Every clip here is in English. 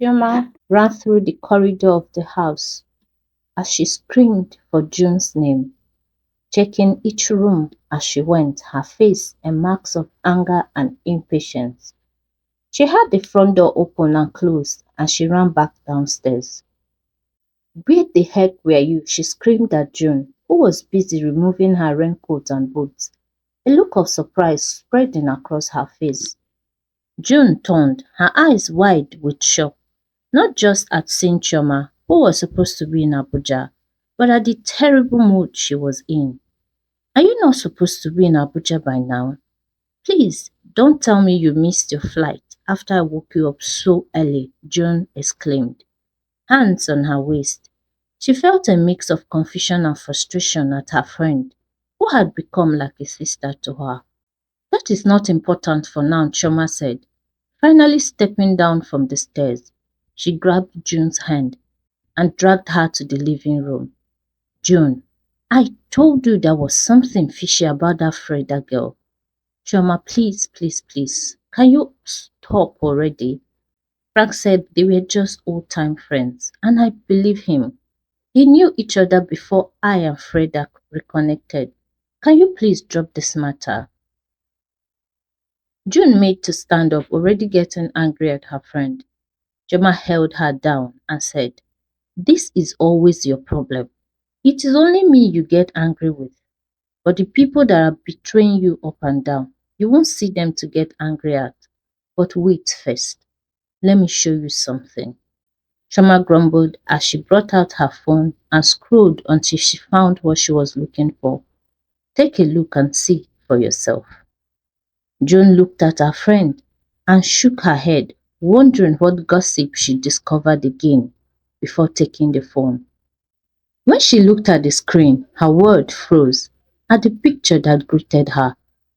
Chioma ran through the corridor of the house as she screamed for June's name, checking each room as she went, her face a marks of anger and impatience. She had the front door open and closed and she ran back downstairs. "Where the heck were you?" she screamed at June, who was busy removing her raincoat and boots, a look of surprise spreading across her face. June turned, her eyes wide with shock, not just at seeing Chioma, who was supposed to be in Abuja, but at the terrible mood she was in. "Are you not supposed to be in Abuja by now? Please, don't tell me you missed your flight after I woke you up so early," June exclaimed, hands on her waist. She felt a mix of confusion and frustration at her friend, who had become like a sister to her. "That is not important for now," Chioma said, finally stepping down from the stairs. She grabbed June's hand and dragged her to the living room. "June, I told you there was something fishy about that Freda girl. Chioma, please, please, please, can you stop already?" Frank said they were just old-time friends, and I believe him. They knew each other before I and Freda reconnected. Can you please drop this matter? June made to stand up, already getting angry at her friend. Chioma held her down and said, "This is always your problem. It is only me you get angry with. But the people that are betraying you up and down, you won't see them to get angry at. But wait first. Let me show you something." Chioma grumbled as she brought out her phone and scrolled until she found what she was looking for. "Take a look and see for yourself." June looked at her friend and shook her head, wondering what gossip she discovered again before taking the phone. When she looked at the screen, her world froze at the picture that greeted her.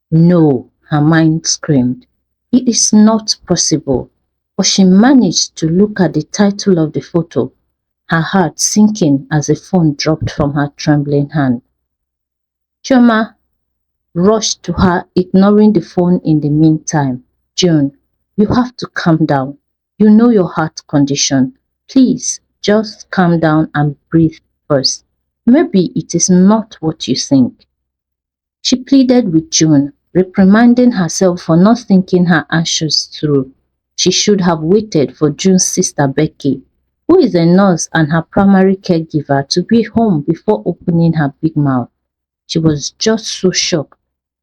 No, her mind screamed. It is not possible. But she managed to look at the title of the photo, her heart sinking as the phone dropped from her trembling hand. Chioma rushed to her, ignoring the phone in the meantime. "June, you have to calm down. You know your heart condition. Please, just calm down and breathe first. Maybe it is not what you think." She pleaded with June, reprimanding herself for not thinking her answers through. She should have waited for June's sister Becky, who is a nurse and her primary caregiver, to be home before opening her big mouth. She was just so shocked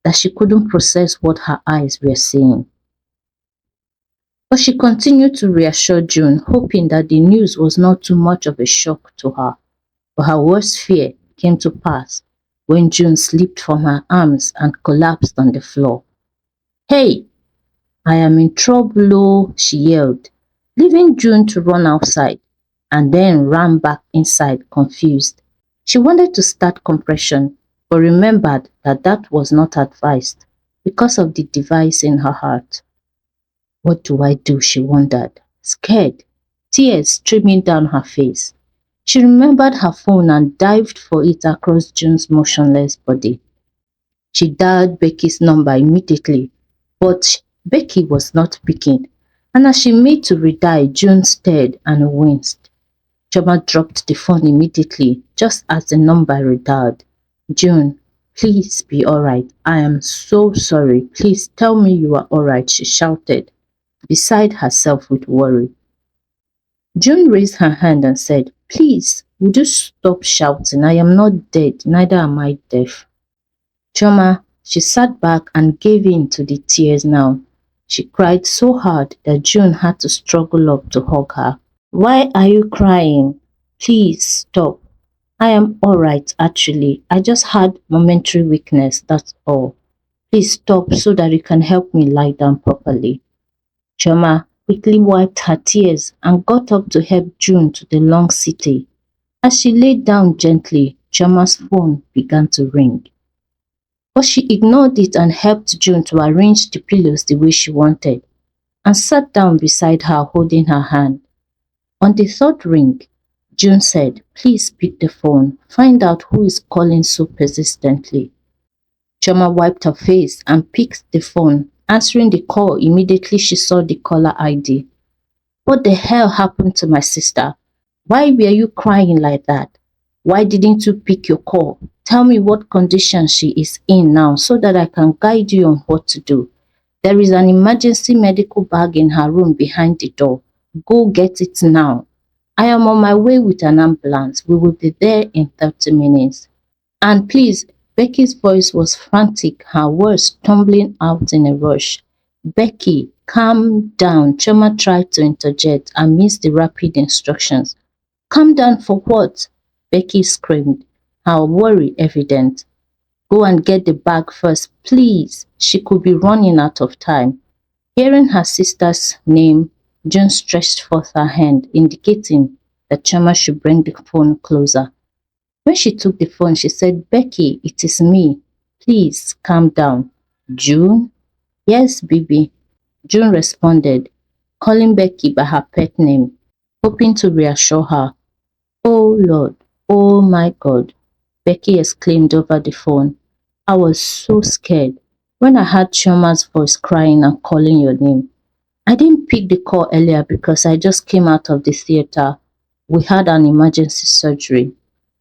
that she couldn't process what her eyes were seeing. But she continued to reassure June, hoping that the news was not too much of a shock to her. But her worst fear came to pass when June slipped from her arms and collapsed on the floor. "Hey, I am in trouble," she yelled, leaving June to run outside, and then ran back inside confused. She wanted to start compression, but remembered that that was not advised because of the device in her heart. What do I do? She wondered, scared, tears streaming down her face. She remembered her phone and dived for it across June's motionless body. She dialed Becky's number immediately, but Becky was not picking, and as she made to redial, June stared and winced. Chioma dropped the phone immediately, just as the number redialed. "June, please be alright. I am so sorry. Please tell me you are alright," she shouted, beside herself with worry. June raised her hand and said, "Please, would you stop shouting? I am not dead, neither am I deaf." Chioma, she sat back and gave in to the tears now. She cried so hard that June had to struggle up to hug her. "Why are you crying? Please stop. I am alright actually. I just had momentary weakness, that's all. Please stop so that you can help me lie down properly." Chioma quickly wiped her tears and got up to help June to the long settee. As she laid down gently, Chioma's phone began to ring. But she ignored it and helped June to arrange the pillows the way she wanted, and sat down beside her holding her hand. On the third ring, June said, "Please pick the phone. Find out who is calling so persistently." Chioma wiped her face and picked the phone, answering the call immediately she saw the caller ID. What the hell happened to my sister? Why were you crying like that? Why didn't you pick your call? Tell me what condition she is in now so that I can guide you on what to do. There is an emergency medical bag in her room behind the door. Go get it now. I am on my way with an ambulance. We will be there in 30 minutes. And please, Becky's voice was frantic, her words tumbling out in a rush. Becky, calm down. Choma tried to interject and missed the rapid instructions. Calm down for what? Becky screamed, her worry evident. Go and get the bag first, please. She could be running out of time. Hearing her sister's name, June stretched forth her hand, indicating that Choma should bring the phone closer. When she took the phone, she said, Becky, it is me. Please calm down. June? Yes, baby. June responded, calling Becky by her pet name, hoping to reassure her. Oh Lord, oh my God, Becky exclaimed over the phone. I was so scared when I heard Chioma's voice crying and calling your name. I didn't pick the call earlier because I just came out of the theater. We had an emergency surgery.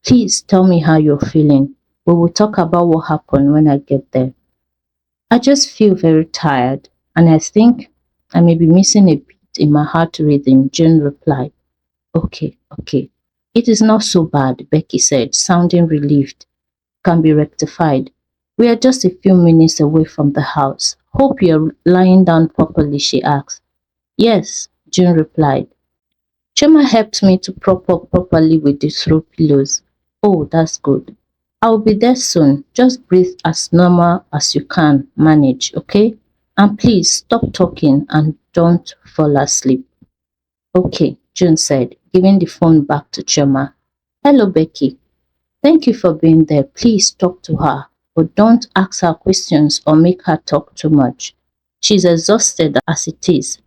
Please tell me how you're feeling. We will talk about what happened when I get there. I just feel very tired and I think I may be missing a beat in my heart rhythm, June replied. Okay, okay. It is not so bad, Becky said, sounding relieved. Can be rectified. We are just a few minutes away from the house. Hope you're lying down properly, she asked. Yes, June replied. Chema helped me to prop up properly with the throw pillows. Oh, that's good. I'll be there soon. Just breathe as normal as you can manage, okay? And please stop talking and don't fall asleep. Okay, June said, giving the phone back to Chema. Hello, Becky. Thank you for being there. Please talk to her, but don't ask her questions or make her talk too much. She's exhausted as it is,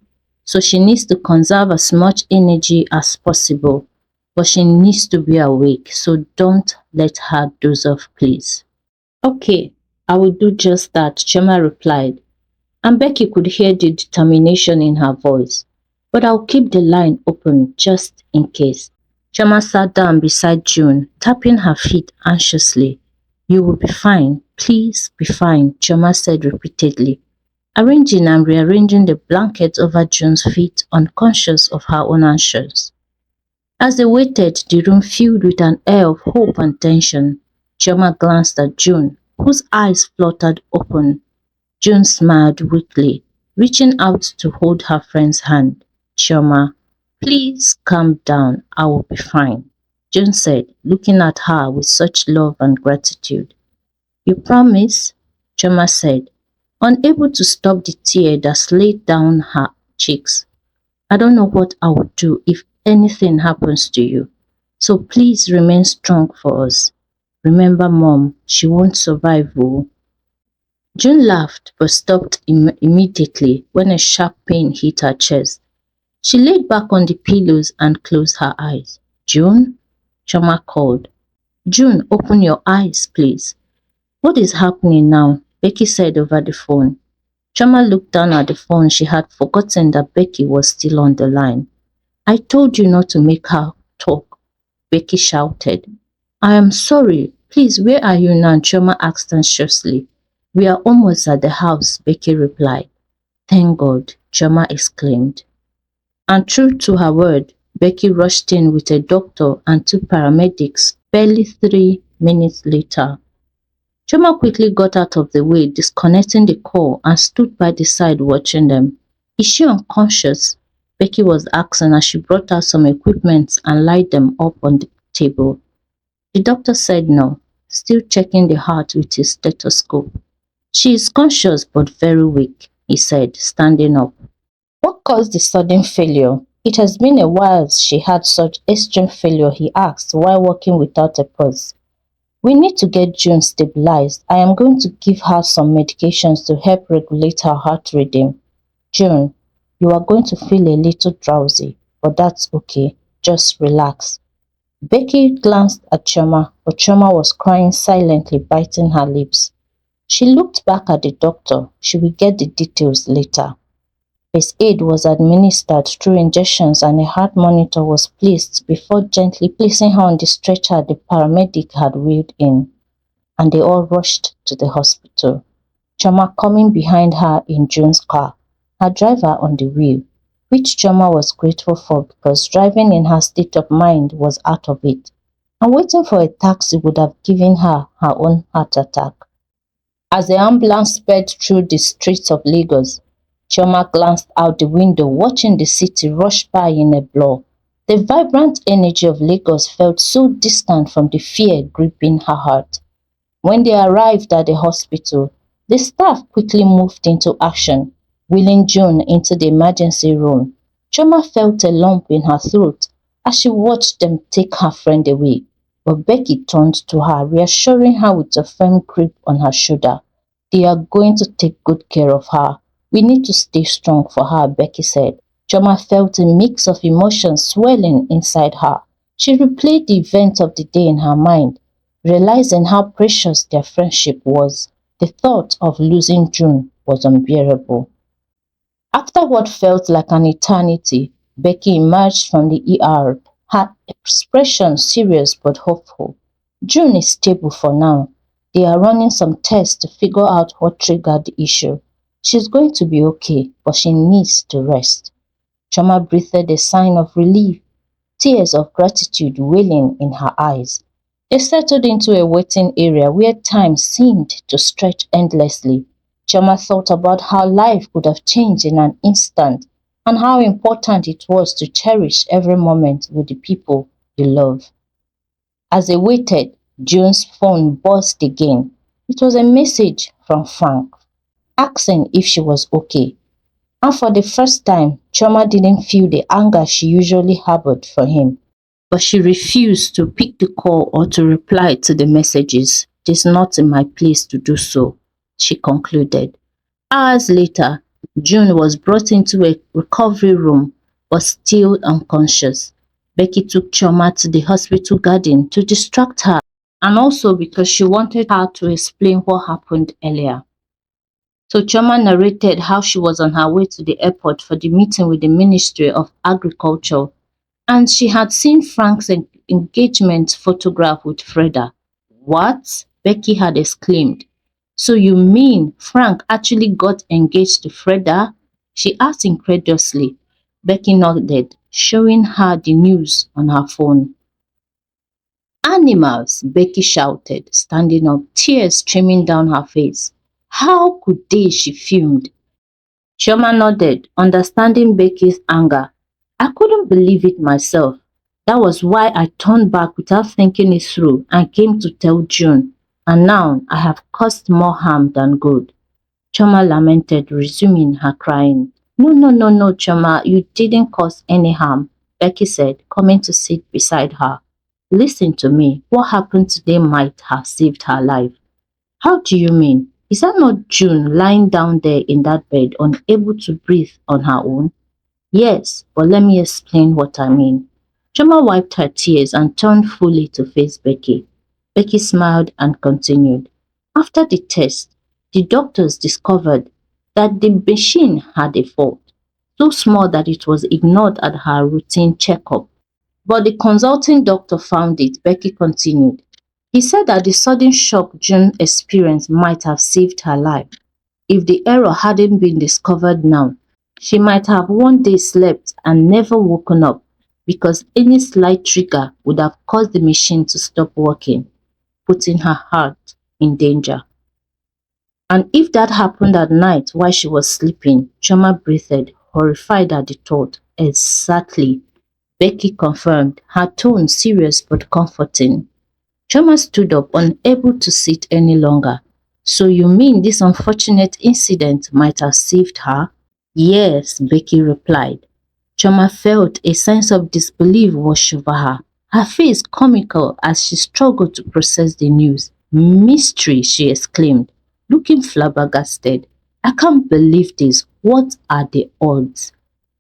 so she needs to conserve as much energy as possible, but she needs to be awake, so don't let her doze off, please. Okay, I will do just that, Chema replied, and Becky could hear the determination in her voice. But I'll keep the line open just in case. Chema sat down beside June, tapping her feet anxiously. You will be fine. Please be fine, Chema said repeatedly, arranging and rearranging the blanket over June's feet, unconscious of her own anxious. As they waited, the room filled with an air of hope and tension. Chema glanced at June, whose eyes fluttered open. June smiled weakly, reaching out to hold her friend's hand. Chioma, please calm down. I will be fine, June said, looking at her with such love and gratitude. You promise? Chioma said, unable to stop the tear that slid down her cheeks. I don't know what I would do if anything happens to you. So please remain strong for us. Remember, Mom, she won't survive, oh. June laughed but stopped immediately when a sharp pain hit her chest. She laid back on the pillows and closed her eyes. June? Choma called. June, open your eyes, please. What is happening now? Becky said over the phone. Choma looked down at the phone. She had forgotten that Becky was still on the line. I told you not to make her talk, Becky shouted. I am sorry. Please, where are you now? Choma asked anxiously. We are almost at the house, Becky replied. Thank God, Choma exclaimed. And true to her word, Becky rushed in with a doctor and two paramedics barely 3 minutes later. Choma quickly got out of the way, disconnecting the call, and stood by the side watching them. Is she unconscious? Becky was asking as she brought out some equipment and lined them up on the table. The doctor said no, still checking the heart with his stethoscope. She is conscious but very weak, he said, standing up. What caused the sudden failure? It has been a while she had such extreme failure, he asked while walking without a pause. We need to get June stabilized. I am going to give her some medications to help regulate her heart rhythm. June, you are going to feel a little drowsy, but that's okay. Just relax. Becky glanced at Choma, but Choma was crying silently, biting her lips. She looked back at the doctor. She will get the details later. First aid was administered through injections and a heart monitor was placed before gently placing her on the stretcher the paramedic had wheeled in, and they all rushed to the hospital. Choma coming behind her in June's car, her driver on the wheel, which Choma was grateful for because driving in her state of mind was out of it, and waiting for a taxi would have given her her own heart attack. As the ambulance sped through the streets of Lagos, Chioma glanced out the window watching the city rush by in a blur. The vibrant energy of Lagos felt so distant from the fear gripping her heart. When they arrived at the hospital, the staff quickly moved into action, wheeling June into the emergency room. Chioma felt a lump in her throat as she watched them take her friend away, but Becky turned to her, reassuring her with a firm grip on her shoulder. "They are going to take good care of her. We need to stay strong for her," Becky said. Chioma felt a mix of emotions swelling inside her. She replayed the events of the day in her mind, realizing how precious their friendship was. The thought of losing June was unbearable. After what felt like an eternity, Becky emerged from the ER, her expression serious but hopeful. "June is stable for now. They are running some tests to figure out what triggered the issue. She's going to be okay, but she needs to rest." Choma breathed a sign of relief, tears of gratitude welling in her eyes. They settled into a waiting area where time seemed to stretch endlessly. Choma thought about how life could have changed in an instant and how important it was to cherish every moment with the people you love. As they waited, June's phone buzzed again. It was a message from Frank, asking if she was okay. And for the first time, Choma didn't feel the anger she usually harbored for him. But she refused to pick the call or to reply to the messages. "It is not in my place to do so," she concluded. Hours later, June was brought into a recovery room but still unconscious. Becky took Choma to the hospital garden to distract her and also because she wanted her to explain what happened earlier. So Choma narrated how she was on her way to the airport for the meeting with the Ministry of Agriculture and she had seen Frank's engagement photograph with Freda. "What?" Becky had exclaimed. "So you mean Frank actually got engaged to Freda?" she asked incredulously. Becky nodded, showing her the news on her phone. "Animals!" Becky shouted, standing up, tears streaming down her face. "How could they?" she fumed. Chioma nodded, understanding Becky's anger. "I couldn't believe it myself. That was why I turned back without thinking it through and came to tell June. And now I have caused more harm than good." Chioma lamented, resuming her crying. "No, no, no, no, Chioma, you didn't cause any harm," Becky said, coming to sit beside her. "Listen to me. What happened today might have saved her life." "How do you mean? Is that not June lying down there in that bed, unable to breathe on her own?" "Yes, but let me explain what I mean." Choma wiped her tears and turned fully to face Becky. Becky smiled and continued. "After the test, the doctors discovered that the machine had a fault, so small that it was ignored at her routine checkup. But the consulting doctor found it," Becky continued. "He said that the sudden shock June experienced might have saved her life. If the error hadn't been discovered now, she might have one day slept and never woken up because any slight trigger would have caused the machine to stop working, putting her heart in danger. And if that happened at night while she was sleeping," Choma breathed, horrified at the thought. "Exactly," Becky confirmed, her tone serious but comforting. Choma stood up, unable to sit any longer. "So you mean this unfortunate incident might have saved her?" "Yes," Becky replied. Choma felt a sense of disbelief wash over her, her face comical as she struggled to process the news. "Mystery!" she exclaimed, looking flabbergasted. "I can't believe this. What are the odds?"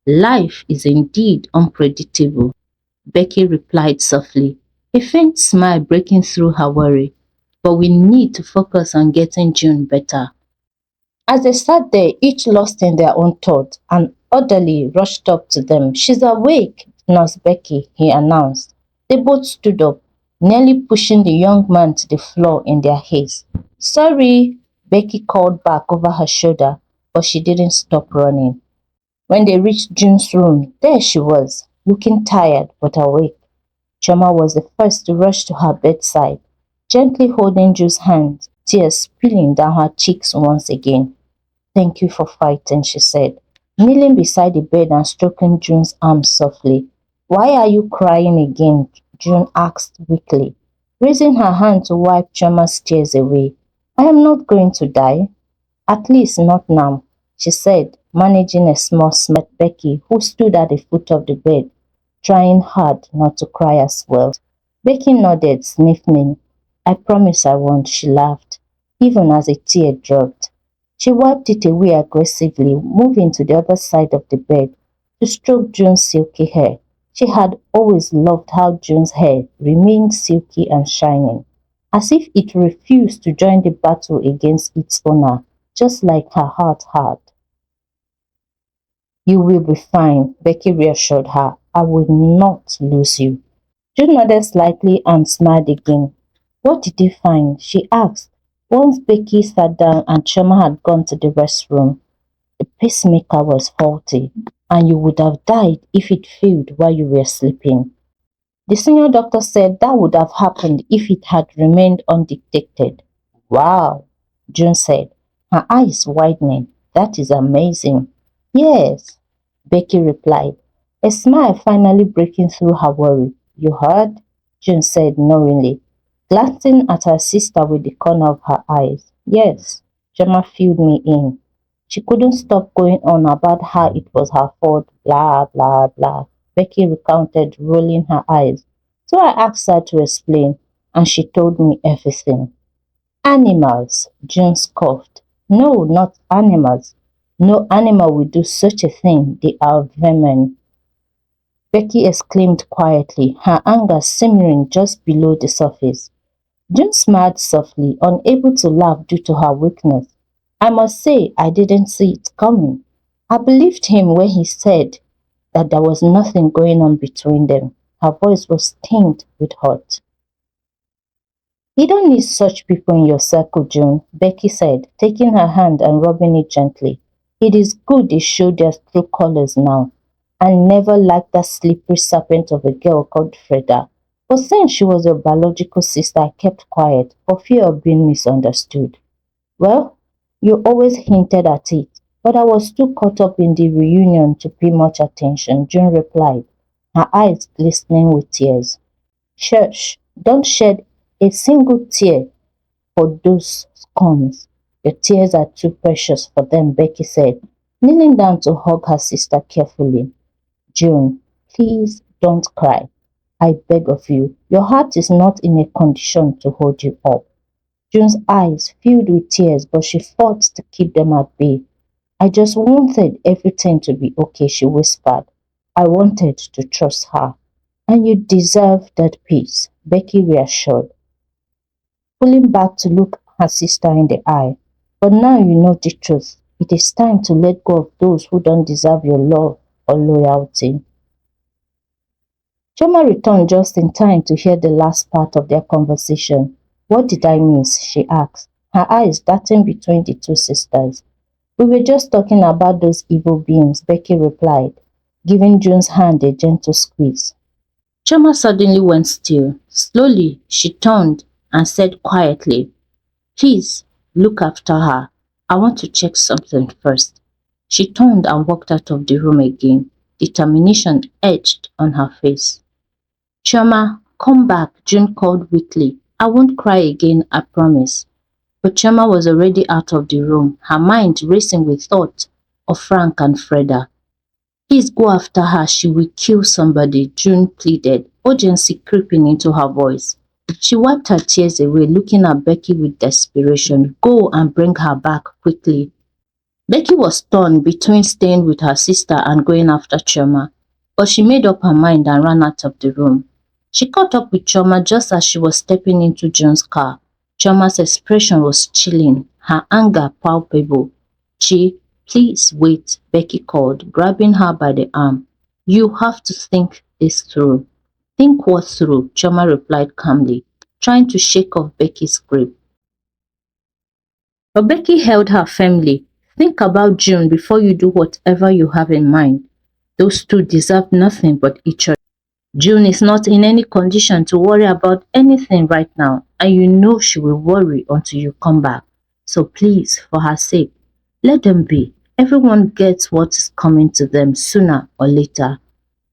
"Life is indeed unpredictable," Becky replied softly, a faint smile breaking through her worry. "But we need to focus on getting June better." As they sat there, each lost in their own thoughts, an orderly rushed up to them. "She's awake, Nurse Becky," he announced. They both stood up, nearly pushing the young man to the floor in their haste. "Sorry," Becky called back over her shoulder, but she didn't stop running. When they reached June's room, there she was, looking tired but awake. Choma was the first to rush to her bedside, gently holding June's hand, tears spilling down her cheeks once again. "Thank you for fighting," she said, kneeling beside the bed and stroking June's arm softly. "Why are you crying again?" June asked weakly, raising her hand to wipe Choma's tears away. "I am not going to die. At least not now," she said, managing a small smile at Becky, who stood at the foot of the bed, trying hard not to cry as well. Becky nodded, sniffling. "I promise I won't," she laughed, even as a tear dropped. She wiped it away aggressively, moving to the other side of the bed to stroke June's silky hair. She had always loved how June's hair remained silky and shining, as if it refused to join the battle against its owner, just like her heart had. "You will be fine," Becky reassured her. "I will not lose you." June nodded slightly and smiled again. "What did they find?" she asked, once Becky sat down and Choma had gone to the restroom. "The pacemaker was faulty, and you would have died if it failed while you were sleeping. The senior doctor said that would have happened if it had remained undetected." "Wow," June said, her eyes widening. "That is amazing." "Yes," Becky replied, a smile finally breaking through her worry. "You heard?" June said knowingly, glancing at her sister with the corner of her eyes. "Yes," Gemma filled me in. She couldn't stop going on about how it was her fault, blah, blah, blah. Becky recounted, rolling her eyes. So I asked her to explain, and she told me everything. "Animals," June scoffed. "No, not animals. No animal would do such a thing. They are vermin," Becky exclaimed quietly, her anger simmering just below the surface. June smiled softly, unable to laugh due to her weakness. "I must say I didn't see it coming. I believed him when he said that there was nothing going on between them." Her voice was tinged with hurt. "You don't need such people in your circle, June," Becky said, taking her hand and rubbing it gently. "It is good they show their true colors now. I never liked that slippery serpent of a girl called Freda. But since she was your biological sister, I kept quiet for fear of being misunderstood." "Well, you always hinted at it, but I was too caught up in the reunion to pay much attention," June replied, her eyes glistening with tears. "Shush, don't shed a single tear for those scums. Your tears are too precious for them," Becky said, kneeling down to hug her sister carefully. "June, please don't cry. I beg of you. Your heart is not in a condition to hold you up." June's eyes filled with tears, but she fought to keep them at bay. "I just wanted everything to be okay," she whispered. "I wanted to trust her." "And you deserve that peace," Becky reassured, pulling back to look her sister in the eye. "But now you know the truth. It is time to let go of those who don't deserve your love or loyalty." Choma returned just in time to hear the last part of their conversation. "What did I miss?" she asked, her eyes darting between the two sisters. "We were just talking about those evil beings," Becky replied, giving June's hand a gentle squeeze. Choma suddenly went still. Slowly, she turned and said quietly, "Please, look after her. I want to check something first." She turned and walked out of the room again, determination etched on her face. "Choma, come back," June called weakly. "I won't cry again, I promise." But Choma was already out of the room, her mind racing with thoughts of Frank and Freda. "Please go after her, she will kill somebody," June pleaded, urgency creeping into her voice. She wiped her tears away, looking at Becky with desperation. "Go and bring her back quickly." Becky was torn between staying with her sister and going after Choma, but she made up her mind and ran out of the room. She caught up with Choma just as she was stepping into June's car. Choma's expression was chilling, her anger palpable. "Chi, Please wait, Becky called, grabbing her by the arm. You have to think this through. Think what through? Choma replied calmly, trying to shake off Becky's grip. But Becky held her firmly. Think about June before you do whatever you have in mind. Those two deserve nothing but each other. June is not in any condition to worry about anything right now, and you know she will worry until you come back. So please, for her sake, let them be. Everyone gets what is coming to them sooner or later.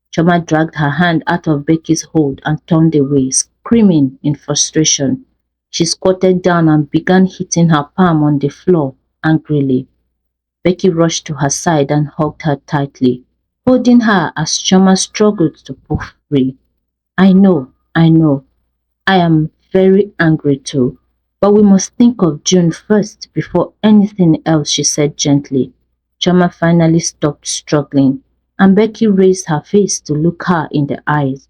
Choma dragged her hand out of Becky's hold and turned away, screaming in frustration. She squatted down and began hitting her palm on the floor angrily. Becky rushed to her side and hugged her tightly, holding her as Choma struggled to pull free. I know, I am very angry too, but we must think of June first before anything else, she said gently. Choma finally stopped struggling, and Becky raised her face to look her in the eyes.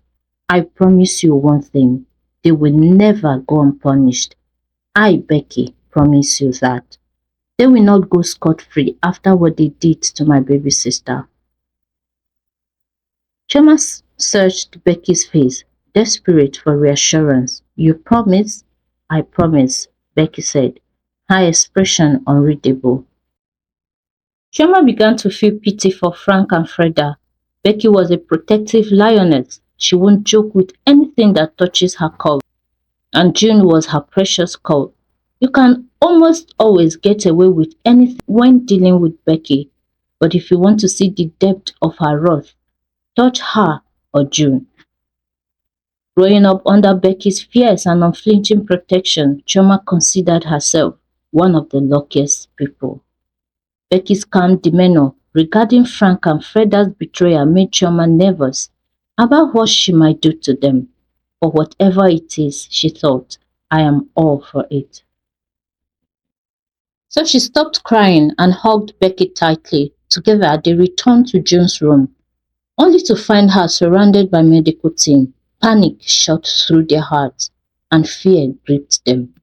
I promise you one thing, they will never go unpunished. I, Becky, promise you that. They will not go scot-free after what they did to my baby sister. Choma searched Becky's face, desperate for reassurance. You promise? I promise, Becky said, her expression unreadable. Choma began to feel pity for Frank and Freda. Becky was a protective lioness. She won't joke with anything that touches her cub. And June was her precious cub. You can almost always get away with anything when dealing with Becky. But if you want to see the depth of her wrath, touch her or June. Growing up under Becky's fierce and unflinching protection, Choma considered herself one of the luckiest people. Becky's calm demeanor regarding Frank and Freda's betrayal made Choma nervous about what she might do to them. But whatever it is, she thought, I am all for it. So she stopped crying and hugged Becky tightly. Together, they returned to June's room, only to find her surrounded by medical team. Panic shot through their hearts and fear gripped them.